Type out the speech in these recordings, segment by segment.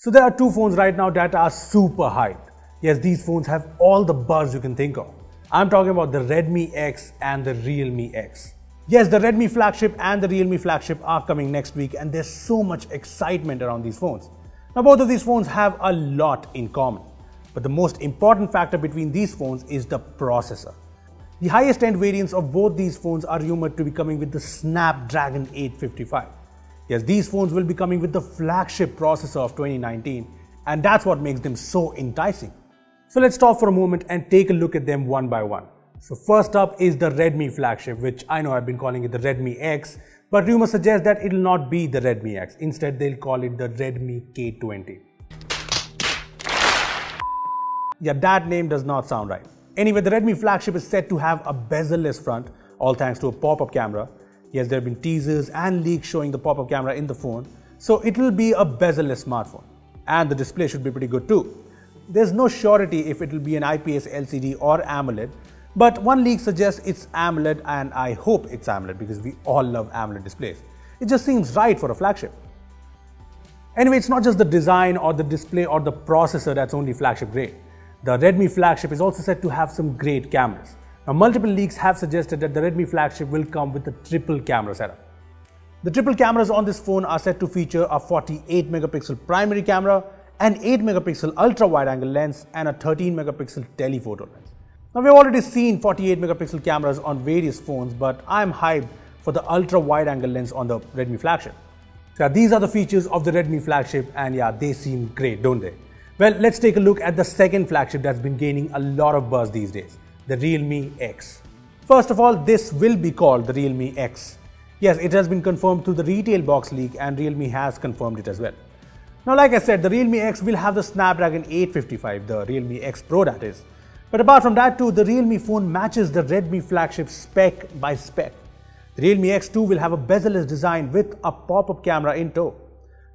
So there are two phones right now that are super hyped. Yes, these phones have all the buzz you can think of. I'm talking about the Redmi X and the Realme X. Yes, the Redmi flagship and the Realme flagship are coming next week, and there's so much excitement around these phones. Now both of these phones have a lot in common, but the most important factor between these phones is the processor. The highest end variants of both these phones are rumored to be coming with the Snapdragon 855. Yes, these phones will be coming with the flagship processor of 2019, and that's what makes them so enticing. So let's stop for a moment and take a look at them one by one. So first up is the Redmi flagship, which I know I've been calling it the Redmi X, but rumors suggest that it'll not be the Redmi X. Instead, they'll call it the Redmi K20. Yeah, that name does not sound right. Anyway, the Redmi flagship is said to have a bezel-less front, all thanks to a pop-up camera. Yes, there have been teasers and leaks showing the pop-up camera in the phone, so it will be a bezel-less smartphone. And the display should be pretty good too. There's no surety if it will be an IPS LCD or AMOLED, but one leak suggests it's AMOLED, and I hope it's AMOLED because we all love AMOLED displays. It just seems right for a flagship. Anyway, it's not just the design or the display or the processor that's only flagship grade. The Redmi flagship is also said to have some great cameras. Now, multiple leaks have suggested that the Redmi flagship will come with a triple camera setup. The triple cameras on this phone are said to feature a 48 megapixel primary camera, an 8 megapixel ultra wide angle lens, and a 13 megapixel telephoto lens. Now, we've already seen 48 megapixel cameras on various phones, but I'm hyped for the ultra wide angle lens on the Redmi flagship. So these are the features of the Redmi flagship, and yeah, they seem great, don't they? Well, let's take a look at the second flagship that's been gaining a lot of buzz these days, the Realme X. First of all, this will be called the Realme X. Yes, it has been confirmed through the retail box leak, and Realme has confirmed it as well. Now, like I said, the Realme X will have the Snapdragon 855, the Realme X Pro that is. But apart from that too, the Realme phone matches the Redmi flagship spec by spec. The Realme X2 will have a bezel-less design with a pop-up camera in tow.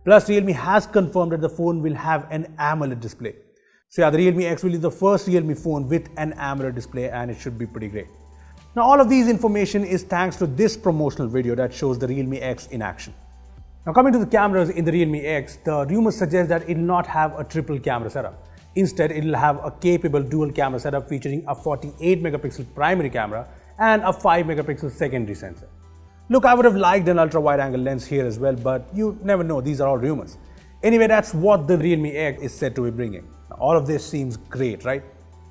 Plus, Realme has confirmed that the phone will have an AMOLED display. So yeah, the Realme X will be the first Realme phone with an AMOLED display, and it should be pretty great. Now, all of these information is thanks to this promotional video that shows the Realme X in action. Now, coming to the cameras in the Realme X, the rumors suggest that it will not have a triple camera setup. Instead, it will have a capable dual camera setup featuring a 48 megapixel primary camera and a 5 megapixel secondary sensor. Look, I would have liked an ultra wide angle lens here as well, but you never know, these are all rumors. Anyway, that's what the Realme X is said to be bringing. Now, all of this seems great, right?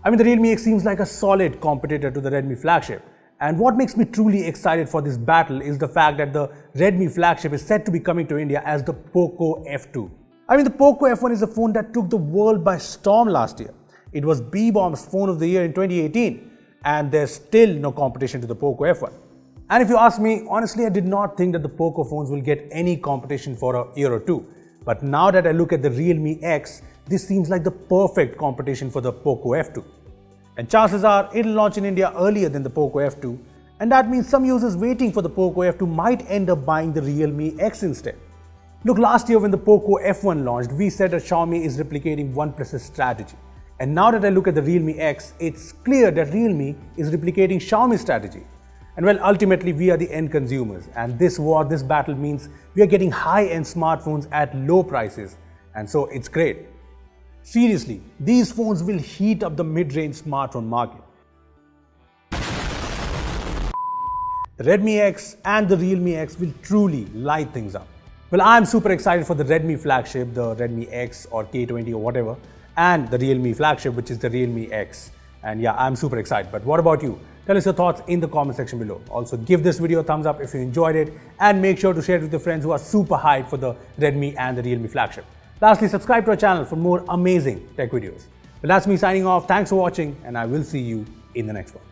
I mean, the Realme X seems like a solid competitor to the Redmi flagship. And what makes me truly excited for this battle is the fact that the Redmi flagship is said to be coming to India as the Poco F2. I mean, the Poco F1 is a phone that took the world by storm last year. It was Beebom's phone of the year in 2018, and there's still no competition to the Poco F1. And if you ask me, honestly, I did not think that the Poco phones will get any competition for a year or two. But now that I look at the Realme X, this seems like the perfect competition for the Poco F2. And chances are it'll launch in India earlier than the Poco F2, and that means some users waiting for the Poco F2 might end up buying the Realme X instead. Look, last year when the Poco F1 launched, we said that Xiaomi is replicating OnePlus's strategy. And now that I look at the Realme X, it's clear that Realme is replicating Xiaomi's strategy. And well, ultimately we are the end consumers, and this war, this battle means we are getting high-end smartphones at low prices, and so it's great. Seriously, these phones will heat up the mid-range smartphone market. The Redmi X and the Realme X will truly light things up. Well, I'm super excited for the Redmi flagship, the Redmi X or K20 or whatever, and the Realme flagship, which is the Realme X. And yeah, I'm super excited. But what about you? Tell us your thoughts in the comment section below. Also, give this video a thumbs up if you enjoyed it, and make sure to share it with your friends who are super hyped for the Redmi and the Realme flagship. Lastly, subscribe to our channel for more amazing tech videos. Well, that's me signing off. Thanks for watching, and I will see you in the next one.